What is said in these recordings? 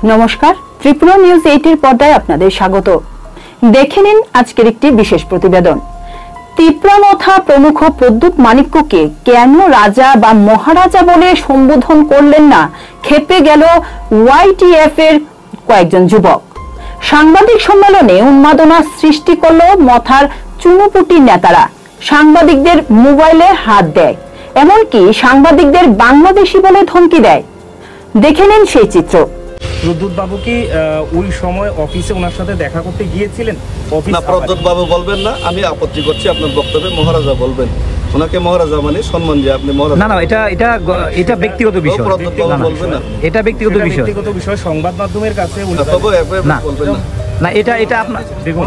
নমস্কার, ত্রিপুরা নিউজ 8 এর পর্দায় আপনাদের স্বাগত। দেখে নিন আজকের একটি বিশেষ প্রতিবেদন। তীব্রমথা প্রমুখ প্রদ্যুৎ মানিক্যকে কেন রাজা বা মহারাজা বলে সম্বোধন করলেন না, ক্ষেপে গেল ওয়াইটিএফ এর কয়েকজন যুবক। সাংবাদিক সম্মেলনে উন্মাদনা সৃষ্টি করল মথার চুনুপুটি নেতারা। সাংবাদিকদের মোবাইলে হাত দেয়, এমনকি সাংবাদিকদের বাংলাদেশি বলে ধমকি দেয়। দেখে নিন সেই চিত্র। প্রদ্যুৎ বাবু কি ওই সময় অফিসে ওনার সাথে দেখা করতে গিয়েছিলেন? না, প্রদ্যুৎ বাবু বলবেন না, আমি আপত্তি করছি আপনার বক্তব্যে। মহারাজা বলবেন, ওনাকে মহারাজা মানে সম্মান দিয়ে আপনি মহারাজা। না, এটা ব্যক্তিগত বিষয়। প্রদ্যুৎ বাবু বলবেন না, এটা ব্যক্তিগত বিষয়। সংবাদ মাধ্যমের কাছে বলবেন না। না, এটা আপনার দেখুন,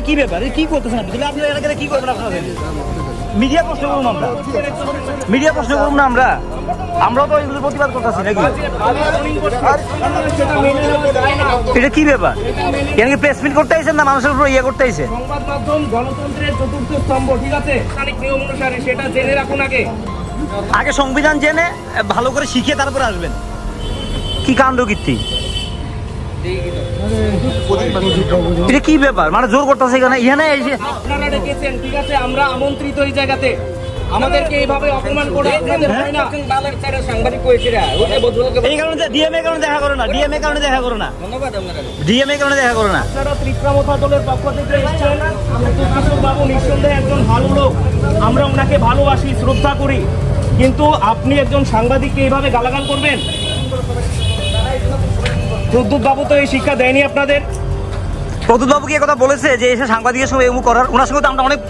কি ব্যাপার, কি করতেছেন আপনার এলাকায়, কি করবেন আপনারা? মিডিয়া প্রশ্ন করুন, মিডিয়া প্রশ্ন করুন না, আমরাও তো এগুলোর প্রতিবাদ করতেছি নাকি? এটা কি ব্যাপার? কেন কি প্রেস মিট করতে আইছেন না মানুষের উপর ইয়ে করতে আইছেন? সংবাদ মাধ্যম গণতন্ত্রের চতুর্থ স্তম্ভ, ঠিক আছে? নিয়ম অনুসারে সেটা জেনে রাখুন। আগে সংবিধান জেনে ভালো করে শিখে তারপরে আসবেন। কি কাণ্ড কীর্তি, এটা কি ব্যাপার? মানে জোর করতেছে এখানে এসে আপনারা ডেকেছেন, ঠিক আছে? আমরা আমন্ত্রিত এই জায়গাতে, আমাদেরকে এইভাবে অপমান করে আপনাদের হয় না? সাংবাদিক কইছিরা এই কারণে ডিএমএ কারণে দেখা করো না, ডিএমএ কারণে দেখা করো না, ধন্যবাদ আপনারা। ডিএমএ কারণে দেখা করো না। আপনারা ত্রিপুরা দলের পক্ষ থেকে এসেছেন। প্রদ্যুৎ বাবু নিঃসন্দেহে একজন ভালো লোক, আমরা ওনাকে ভালোবাসি, শ্রদ্ধা করি, কিন্তু আপনি একজন সাংবাদিককে এইভাবে গালাগাল করবেন? প্রদ্যুৎ বাবু তো এই শিক্ষা দেয়নি আপনাদের। প্রদ্যুৎ বাবু কি কথা বলেছে যে এসে সাংবাদিকের সঙ্গে এমন করার? ওনার সঙ্গে তো আমরা অনেক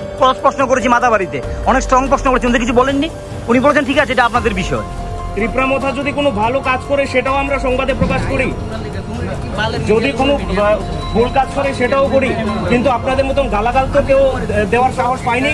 প্রশ্ন করেছি, মাতাবাড়িতে অনেক স্ট্রং প্রশ্ন করেছি, উনি কিছু বলেননি। উনি বলেছেন ঠিক আছে, এটা আপনাদের বিষয়। ত্রিপুরা মথা যদি কোনো ভালো কাজ করে সেটাও আমরা সংবাদে প্রকাশ করি, যদি কোনো ভুল কাজ করে সেটাও করি, কিন্তু আপনাদের মতন গালাগাল তো কেউ দেওয়ার সাহস পায়নি।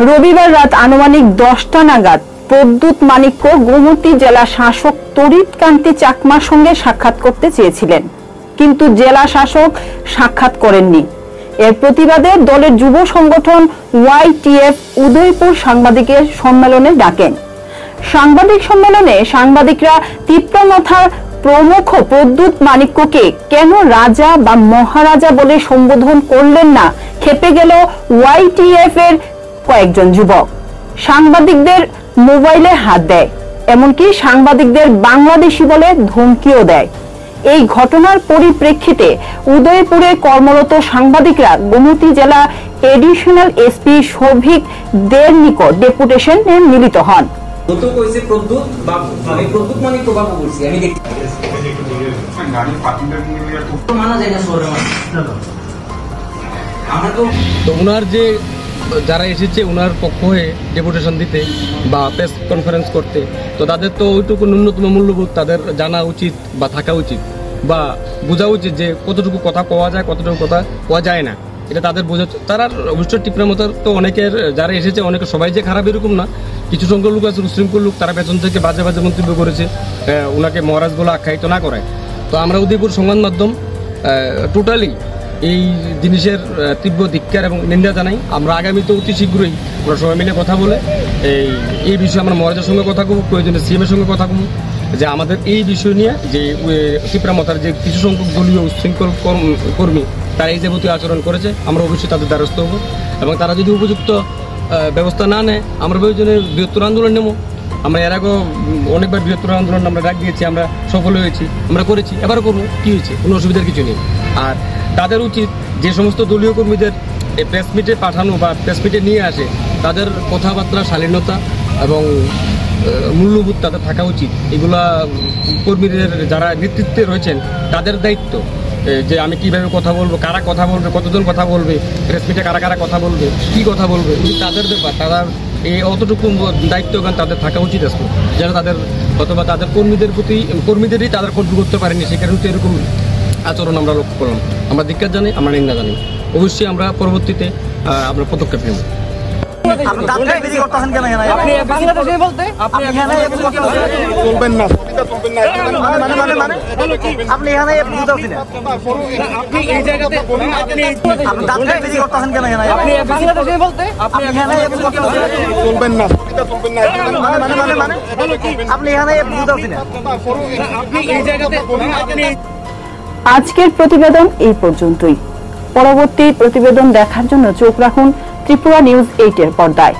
রবিবার রাত আনুমানিক 10টা নাগাদ প্রদ্যুৎ মানিক্য গোমতী জেলা শাসক তরিৎ কান্তি চাকমার সঙ্গে সাক্ষাৎ করতে চেয়েছিলেন, কিন্তু জেলা শাসক সাক্ষাৎ করেননি। এর প্রতিবাদে দলের যুব সংগঠন ওয়াইটিএফ উদয়পুর সাংবাদিকের সম্মেলনে ডাকেন। সাংবাদিক সম্মেলনে সাংবাদিকরা তীব্রমথার প্রমুখ প্রদ্যুৎ মানিক্যকে কেন রাজা বা মহারাজা বলে সম্বোধন করলেন না, ক্ষেপে গেল ওয়াইটিএফ এর কয়েকজন যুবক। সাংবাদিকদের মোবাইলে হাত দেয়, এমনকি সাংবাদিকদের বাংলাদেশি বলে ধমকিও দেয়। এই ঘটনার পরিপ্রেক্ষিতে উদয়পুরে কর্মরত সাংবাদিকরা গোমতী জেলা এডিশনাল এসপি সৌভিক দের নিকট ডেপুটেশনে মিলিত হন। ওনার যে যারা এসেছে ওনার পক্ষ হয়ে ডেপুটেশন দিতে বা প্রেস কনফারেন্স করতে, তো তাদের তো ওইটুকু ন্যূনতম মূল্যবোধ তাদের জানা উচিত বা থাকা উচিত, বা বোঝা উচিত যে কতটুকু কথা কোয়া যায়, কতটুকু কথা কোয়া যায় না, এটা তাদের বোঝা। তারা অবশ্য টিপরা মতার তো অনেকের যারা এসেছে অনেকে সবাই যে খারাপ এরকম না, কিছু সংখ্যক লোক আছে উশৃঙ্খল লোক, তারা পেছন থেকে বাজে বাজে মন্তব্য করেছে, ওনাকে মহারাজ বলে আখ্যায়িত না করায়। তো আমরা উদয়পুর সংবাদ মাধ্যম টোটালি এই জিনিসের তীব্র ধিক্কার এবং নিন্দা জানাই। আমরা আগামীতে অতি শীঘ্রই আমরা সবাই মিলে কথা বলে এই বিষয়ে আমরা মহারাজের সঙ্গে কথা বলব, প্রয়োজনে সিএমের সঙ্গে কথা বলব, যে আমাদের এই বিষয় নিয়ে যে তীব্রা মথার যে কিছু সংখ্যক দলীয় উশৃঙ্খল কর্মী তারা এই যাবতীয় আচরণ করেছে, আমরা অবশ্যই তাদের দ্বারস্থ হব, এবং তারা যদি উপযুক্ত ব্যবস্থা না নেয় আমরা প্রয়োজনে বৃহত্তর আন্দোলন নেব। আমরা এর আগেও অনেকবার বৃহত্তর আন্দোলন আমরা ডাক দিয়েছি, আমরা সফল হয়েছি, আমরা করেছি, এবারও করবো, কী হয়েছে, কোনো অসুবিধার কিছু নেই। আর তাদের উচিত যে সমস্ত দলীয় কর্মীদের প্রেস মিটে পাঠানো বা প্রেস মিটে নিয়ে আসে, তাদের কথাবার্তা শালীনতা এবং মূল্যবোধ তাদের থাকা উচিত। এগুলা কর্মীদের যারা নেতৃত্বে রয়েছেন তাদের দায়িত্ব, যে আমি কিভাবে কথা বলবো, কারা কথা বলবে, কতজন কথা বলবে, প্রেস মিটে কারা কারা কথা বলবে, কি কথা বলবে, তাদের ব্যাপার। তারা এই অতটুকু দায়িত্বজ্ঞান তাদের থাকা উচিত আসলে, যেন তাদের অথবা তাদের কর্মীদেরই তাদের কন্ট্রোল করতে পারেনি, সে কারণে তো এরকম আচরণ আমরা লক্ষ্য করলাম। আমরা ধিক্কার জানি, আমরা নিন্দা জানি। অবশ্যই আমরা পরবর্তীতে আমরা পদক্ষেপ নেব। আজকের প্রতিবেদন এই পর্যন্তই। পরবর্তী প্রতিবেদন দেখার জন্য চোখ রাখুন ত্রিপুরা নিউজ 8 পর্দায়।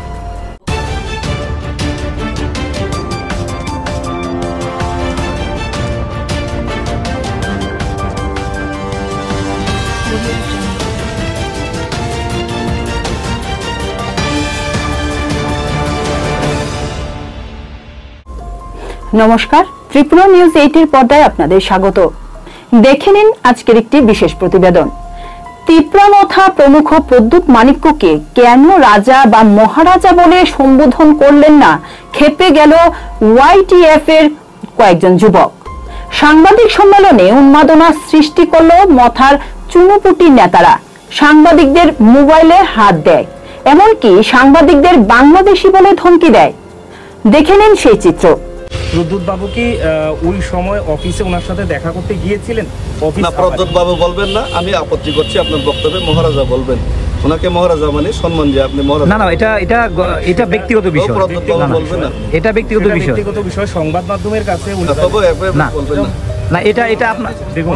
নমস্কার, ত্রিপুরা নিউজ 8 পর্দায় আপনাদের স্বাগত। দেখে নিন আজকের একটি বিশেষ প্রতিবেদন। তীব্রমথা প্রমুখ প্রদ্যুৎ মানিক্যকে কেন রাজা বা মহারাজা বলে সম্বোধন করলেন না, ক্ষেপে গেল ওয়াইটিএফ এর কয়েকজন যুবক। সাংবাদিক সম্মেলনে উন্মাদনা সৃষ্টি করল মথার চুনুপুটি নেতারা। সাংবাদিকদের মোবাইলে হাত দেয়, এমনকি সাংবাদিকদের বাংলাদেশি বলে ধমকি দেয়। দেখে নিন সেই চিত্র। প্রদ্যুৎ বাবু কি ওই সময় অফিসে ওনার সাথে দেখা করতে গিয়েছিলেন? না, প্রদ্যুৎ বাবু বলবেন না, আমি আপত্তি করছি আপনার বক্তব্যে। মহারাজা বলবেন, ওনাকে মহারাজা মানে সম্মান দিয়ে আপনি মহারাজা। না না, এটা ব্যক্তিগত বিষয়। প্রদ্যুৎ বাবু বলবেন না, এটা ব্যক্তিগত বিষয় সংবাদ মাধ্যমের কাছে না বলবেন না। না, এটা আপনার দেখুন,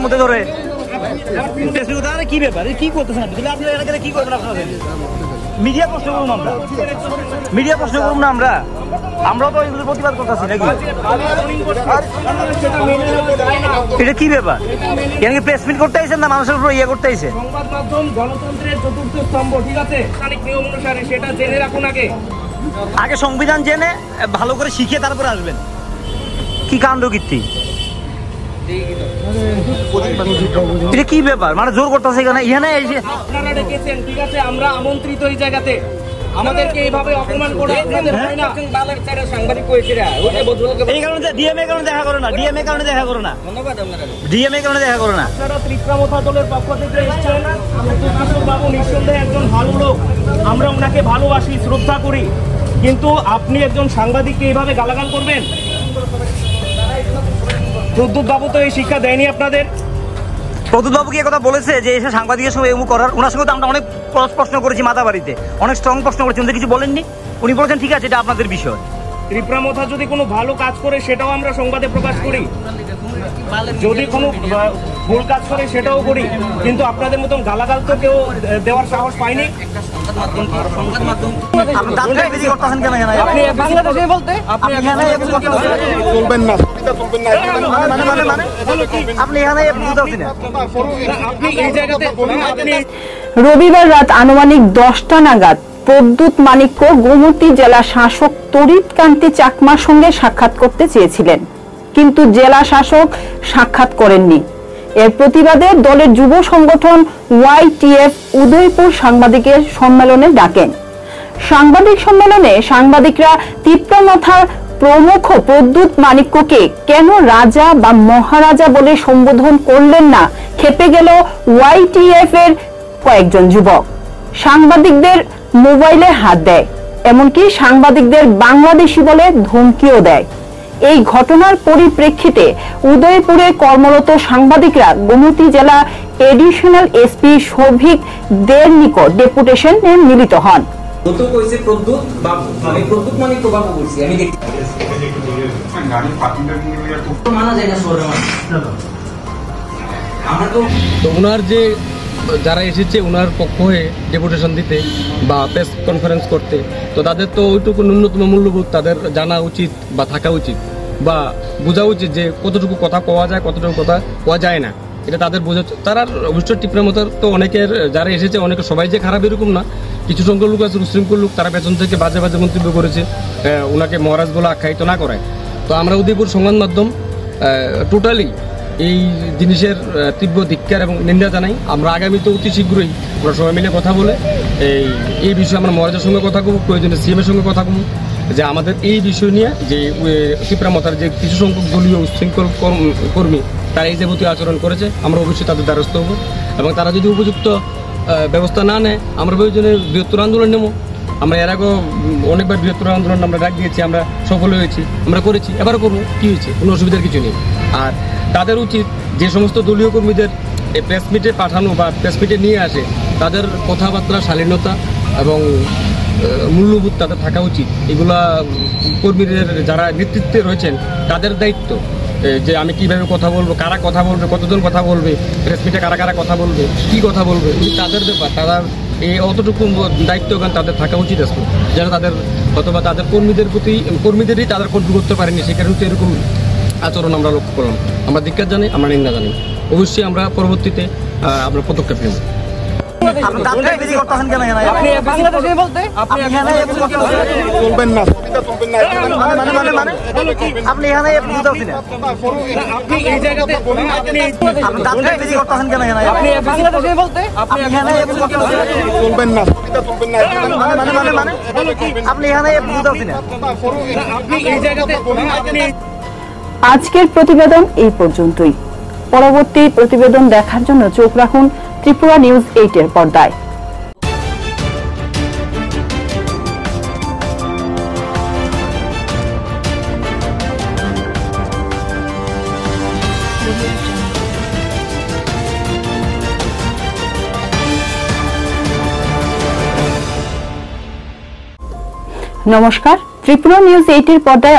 মধ্যে ধরে কি ব্যাপার, কি করতেছেন আপনি? কি করবেন আপনারা? মিডিয়া প্রশ্ন করুন, মিডিয়া প্রশ্ন করুন না। আমরাও তো এগুলো প্রতিবাদ করতেছি নাকি? এটা কি ব্যাপার? কেন কি প্রেস মিট করতে আইছেন না মানুষের উপর ইয়ে করতে আইছে? সংবাদ মাধ্যম গণতন্ত্রের চতুর্থ স্তম্ভ, ঠিক আছে? নিয়ম অনুসারে সেটা জেনে রাখুন। আগে সংবিধান জেনে ভালো করে শিখে তারপরে আসবেন। কি কাণ্ড কীর্তি, এটা কি ব্যাপার? মানে জোর করতেছে এখানে এসে। আপনারা ডেকেছেন, ঠিক আছে, আমরা আমন্ত্রিত এই জায়গাতে। আমাদেরকে এইভাবে অপমান করে আপনাদের হয় না? সাংবাদিক কইছিরা এই কারণে ডিএমএ কারণে দেখা করো না, ডিএমএ কারণে দেখা করো না, ধন্যবাদ আপনারা। ডিএমএ কারণে দেখা করো না। আপনারা ত্রিপুরা দলের পক্ষ থেকে এসেছেন। প্রদ্যুৎ বাবু নিঃসন্দেহে একজন ভালো লোক, আমরা ওনাকে ভালোবাসি, শ্রদ্ধা করি, কিন্তু আপনি একজন সাংবাদিককে এইভাবে গালাগাল করবেন? প্রদ্যুৎ বাবু তো এই শিক্ষা দেয়নি আপনাদের। প্রদ্যুৎ বাবু কি কথা বলেছে যে এসে সাংবাদিকের সঙ্গে এমন করার? ওনার সঙ্গে তো আমরা অনেক প্রশ্ন করেছি, মাতাবাড়িতে অনেক স্ট্রং প্রশ্ন করেছি, উনি কিছু বলেননি। উনি বলেছেন ঠিক আছে, এটা আপনাদের বিষয়। ত্রিপুরা মথা যদি কোনো ভালো কাজ করে সেটাও আমরা সংবাদে প্রকাশ করি, যদি কোনো ভুল কাজ করে সেটাও করি, কিন্তু আপনাদের মতন গালাগাল তো কেউ দেওয়ার সাহস পায়নি। রবিবার রাত আনুমানিক 10টা নাগাদ প্রদ্যুৎ মানিক্য গোমতী জেলা শাসক তরিৎ কান্তি চাকমার সঙ্গে সাক্ষাৎ করতে চেয়েছিলেন, কিন্তু জেলা শাসক সাক্ষাৎ করেননি। এর প্রতিবাদে দলের যুব সংগঠন ওয়াইটিএফ উদয়পুর সাংবাদিকের সম্মেলনে ডাকেন। সাংবাদিক সম্মেলনে সাংবাদিকরা তীব্রমথার প্রমুখ প্রদ্যুৎ মানিক্যকে কেন রাজা বা মহারাজা বলে সম্বোধন করলেন না, ক্ষেপে গেল ওয়াইটিএফ এর কয়েকজন যুবক। সাংবাদিকদের মোবাইলে হাত দেয়, এমনকি সাংবাদিকদের বাংলাদেশি বলে ধমকিও দেয়। এই ঘটনার পরিপ্রেক্ষিতে উদয়পুরে কর্মরত সাংবাদিকরা গোমতী জেলা এডিশনাল এসপি সৌভিক দের নিকট ডেপুটেশনে মিলিত হন। ওনার যে যারা এসেছে ওনার পক্ষ হয়ে ডেপুটেশন দিতে বা প্রেস কনফারেন্স করতে, তো তাদের তো ওইটুকু ন্যূনতম মূল্যবোধ তাদের জানা উচিত বা থাকা উচিত বা বোঝা উচিত যে কতটুকু কথা কোয়া যায়, কতটুকু কথা কোয়া যায় না, এটা তাদের বোঝা। তারা অবশ্য টিপরা মতো তো অনেকের যারা এসেছে অনেকে সবাই যে খারাপ এরকম না, কিছু সংখ্যক লোক আছে উশৃঙ্খল লোক, তারা পেছন থেকে বাজে বাজে মন্তব্য করেছে, ওনাকে মহারাজ বলে আখ্যায়িত না করায়। তো আমরা উদয়পুর সংবাদ মাধ্যম টোটালি এই জিনিসের তীব্র ধিক্কার এবং নিন্দা জানাই। আমরা আগামীতে অতি শীঘ্রই আমরা সবাই মিলে কথা বলে এই বিষয়ে আমরা মহারাজের সঙ্গে কথা বলব, প্রয়োজনে সিএমের সঙ্গে কথা বলব, যে আমাদের এই বিষয় নিয়ে যে ত্রিপুরা মাতার যে কিছু সংখ্যক দলীয় উশৃঙ্খল কর্মী তারা এই যাবতীয় আচরণ করেছে, আমরা অবশ্যই তাদের দ্বারস্থ হব এবং তারা যদি উপযুক্ত ব্যবস্থা না নেয় আমরা প্রয়োজনে বৃহত্তর আন্দোলন নেব। আমরা এর আগেও অনেকবার বৃহত্তর আন্দোলন আমরা ডাক দিয়েছি, আমরা সফল হয়েছি, আমরা করেছি, এবারও করবো, কী হয়েছে, কোনো অসুবিধার কিছু নেই। আর তাদের উচিত যে সমস্ত দলীয় কর্মীদের প্রেস মিটে পাঠানো বা প্রেস মিটে নিয়ে আসে, তাদের কথাবার্তা শালীনতা এবং মূল্যবোধ তাদের থাকা উচিত। এগুলা কর্মীদের যারা নেতৃত্বে রয়েছেন তাদের দায়িত্ব, যে আমি কিভাবে কথা বলবো, কারা কথা বলবে, কতজন কথা বলবে, প্রেস মিটে কারা কারা কথা বলবে, কি কথা বলবে, তাদের ব্যাপার। তারা এই অতটুকু দায়িত্বজ্ঞান তাদের থাকা উচিত আছে, যারা তাদের অথবা তাদের কর্মীদেরই তাদের কন্ট্রোল করতে পারেনি, সে কারণে তো এরকম আচরণ আমরা লক্ষ্য করলাম। আমরা ধিক্কার জানাই, আমরা নিন্দা জানাই। অবশ্যই আমরা পরবর্তীতে আমরা পদক্ষেপ নেব। আজকের প্রতিবেদন এই পর্যন্তই। পরবর্তী প্রতিবেদন দেখার জন্য চোখ রাখুন ত্রিপুরা নিউজ 8 এর পর্দায়। নমস্কার, ত্রিপুরা নিউজ 8 এর পর্দায়